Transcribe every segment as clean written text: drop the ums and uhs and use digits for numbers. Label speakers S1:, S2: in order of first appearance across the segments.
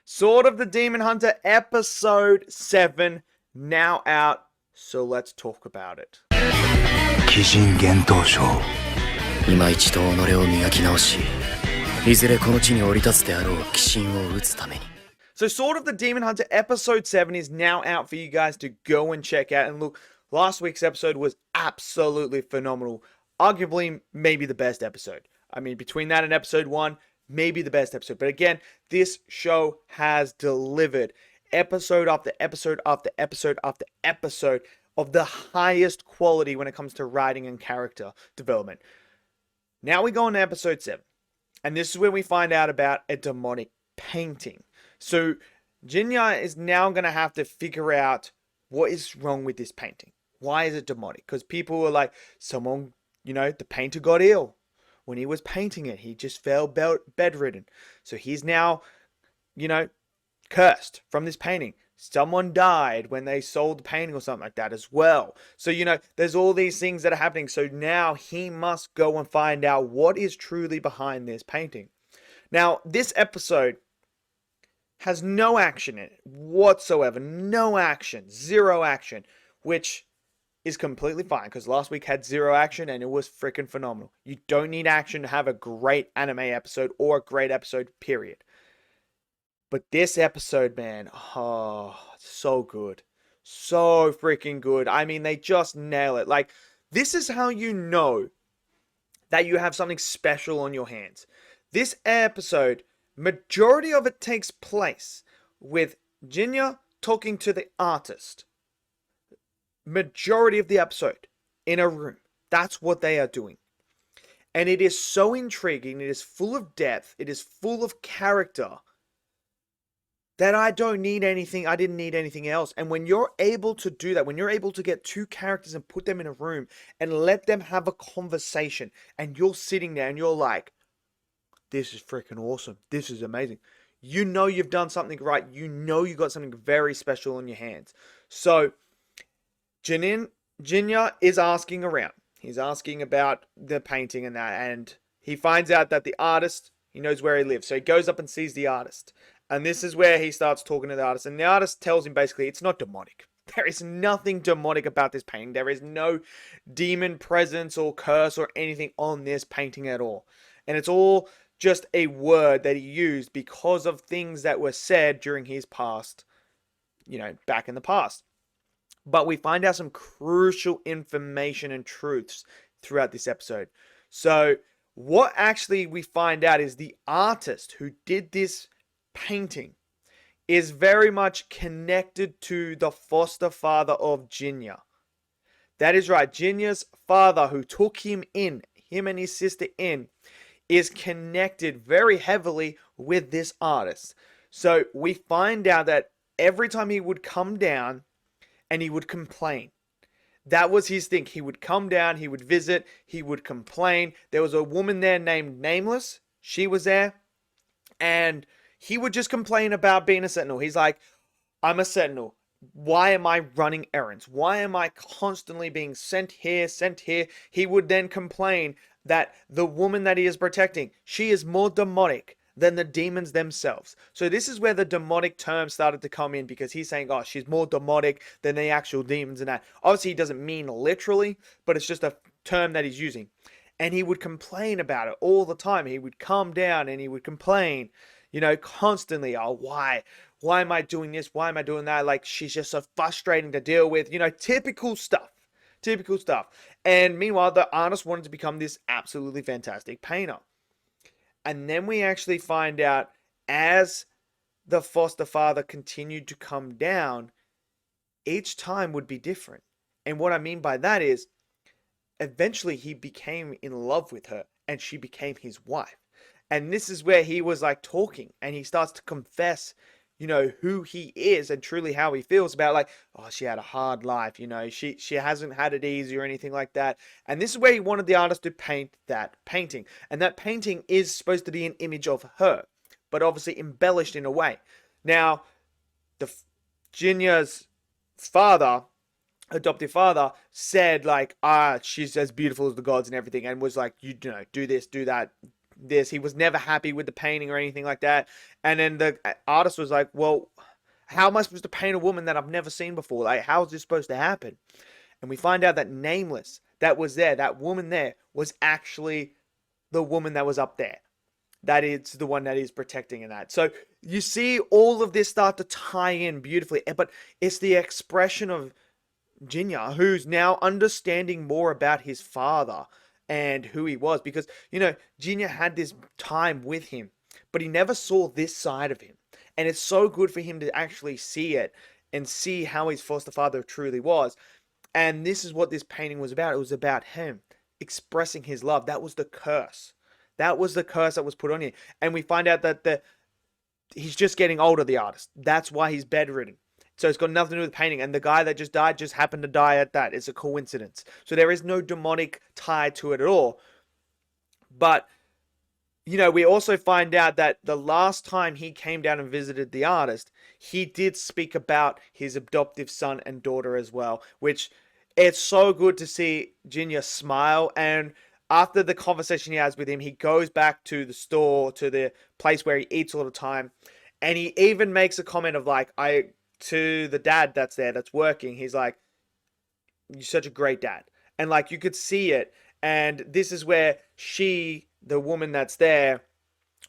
S1: Sword of the Demon Hunter episode 7 now out, so let's talk about it.
S2: Kijin Gentōshō.
S3: 今一度己を磨き直し、いずれこの地に降り立つであろう鬼神を討つために。
S1: So Sword of the Demon Hunter episode 7 is now out for you guys to go and check out. And look, last week's episode was absolutely phenomenal. Arguably, maybe the best episode. I mean, between that and episode 1, maybe the best episode. But again, this show has delivered episode after episode after episode after episode of the highest quality when it comes to writing and character development. Now we go on to episode 7. And this is where we find out about a demonic painting. So Jinta is now going to have to figure out what is wrong with this painting. Why is it demonic? Because people were like, someone, the painter got ill. When he was painting it, he just fell bedridden. So he's now, cursed from this painting. Someone died when they sold the painting or something like that as well. So, there's all these things that are happening. So now he must go and find out what is truly behind this painting. Now, this episode has no action in it whatsoever. No action. Zero action. Which is completely fine, because last week had zero action and it was freaking phenomenal. You don't need action to have a great anime episode or a great episode, period. But this episode, man, so good. So freaking good. I mean, they just nail it. Like, this is how you know that you have something special on your hands. This episode, majority of it takes place with Jinta talking to the artist. Majority of the episode in a room. That's what they are doing. And it is so intriguing. It is full of depth. It is full of character that I didn't need anything else. And when you're able to do that, when you're able to get two characters and put them in a room and let them have a conversation, and you're sitting there and you're like, this is freaking awesome. This is amazing. You know you've done something right. You know you got something very special on your hands. So Jinta is asking around. He's asking about the painting and that, and he finds out that the artist, he knows where he lives. So he goes up and sees the artist. And this is where he starts talking to the artist. And the artist tells him basically it's not demonic. There is nothing demonic about this painting. There is no demon presence or curse or anything on this painting at all. And it's all just a word that he used because of things that were said during his past, back in the past. But we find out some crucial information and truths throughout this episode. So what actually we find out is the artist who did this painting is very much connected to the foster father of Jinta. That is right. Jinta's father, who took him and his sister in, is connected very heavily with this artist. So we find out that every time he would come down and he would complain. That was his thing. He would come down, he would visit, he would complain. There was a woman there named Nameless. She was there. And he would just complain about being a sentinel. He's like, I'm a sentinel. Why am I running errands? Why am I constantly being sent here, sent here? He would then complain that the woman that he is protecting, she is more demonic than the demons themselves. So this is where the demonic term started to come in, because he's saying, she's more demonic than the actual demons and that. Obviously, he doesn't mean literally, but it's just a term that he's using. And he would complain about it all the time. He would come down and he would complain, constantly. Why am I doing this? Why am I doing that? Like, she's just so frustrating to deal with, typical stuff. Typical stuff. And meanwhile, the artist wanted to become this absolutely fantastic painter. And then we actually find out, as the foster father continued to come down, each time would be different. And what I mean by that is, eventually he became in love with her and she became his wife. And this is where he was like talking and he starts to confess, who he is and truly how he feels about, she had a hard life, she hasn't had it easy or anything like that. And this is where he wanted the artist to paint that painting. And that painting is supposed to be an image of her, but obviously embellished in a way. Now, Jinta's father, adoptive father, said she's as beautiful as the gods and everything, and was like, do this, do that, this. He was never happy with the painting or anything like that. And then the artist was like, well, how am I supposed to paint a woman that I've never seen before? Like, how is this supposed to happen? And we find out that Nameless, that was there, that woman there, was actually the woman that was up there. That is the one that is protecting in that. So you see all of this start to tie in beautifully. But it's the expression of Jinya, who's now understanding more about his father and who he was. Because, Jinya had this time with him, but he never saw this side of him. And it's so good for him to actually see it and see how his foster father truly was. And this is what this painting was about. It was about him expressing his love. That was the curse. That was the curse that was put on him. And we find out that he's just getting older, the artist. That's why he's bedridden. So it's got nothing to do with painting. And the guy that just died just happened to die at that. It's a coincidence. So there is no demonic tie to it at all. But, we also find out that the last time he came down and visited the artist, he did speak about his adoptive son and daughter as well, which it's so good to see Jinya smile. And after the conversation he has with him, he goes back to the store, to the place where he eats all the time. And he even makes a comment of like, to the dad that's there, that's working, he's like, you're such a great dad. And like, you could see it. And this is where she, the woman that's there,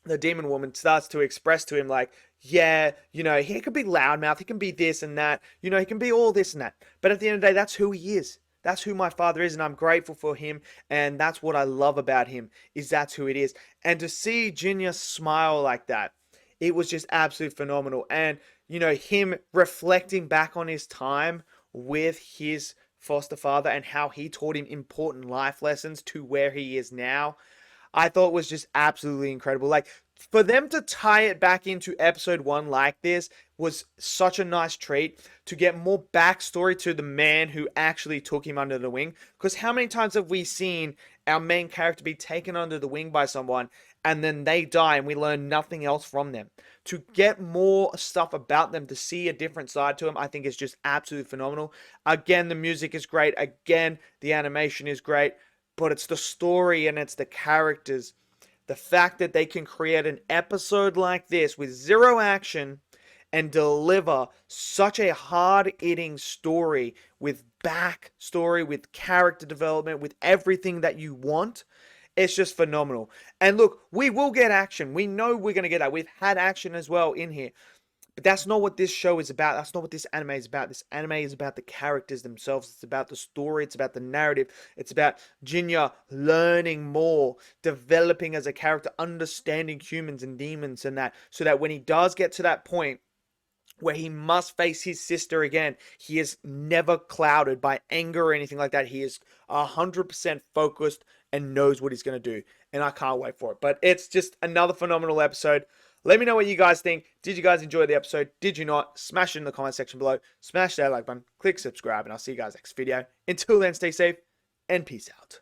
S1: the demon woman, starts to express to him like, yeah, he can be loudmouth, he can be this and that, he can be all this and that. But at the end of the day, that's who he is. That's who my father is, and I'm grateful for him, and that's what I love about him, is that's who it is. And to see Jinya smile like that, it was just absolutely phenomenal. And, him reflecting back on his time with his foster father and how he taught him important life lessons to where he is now, I thought was just absolutely incredible. Like, for them to tie it back into episode 1 like this was such a nice treat, to get more backstory to the man who actually took him under the wing. Because how many times have we seen our main character be taken under the wing by someone and then they die and we learn nothing else from them? To get more stuff about them, to see a different side to them, I think is just absolutely phenomenal. Again, the music is great. Again, the animation is great. But it's the story and it's the characters. The fact that they can create an episode like this with zero action and deliver such a hard-hitting story with backstory, with character development, with everything that you want, it's just phenomenal. And look, we will get action. We know we're going to get that. We've had action as well in here. But that's not what this show is about. That's not what this anime is about. This anime is about the characters themselves. It's about the story. It's about the narrative. It's about Jinya learning more, developing as a character, understanding humans and demons and that. So that when he does get to that point where he must face his sister again, he is never clouded by anger or anything like that. He is 100% focused and knows what he's going to do. And I can't wait for it. But it's just another phenomenal episode. Let me know what you guys think. Did you guys enjoy the episode? Did you not? Smash it in the comment section below. Smash that like button. Click subscribe. And I'll see you guys next video. Until then, stay safe and peace out.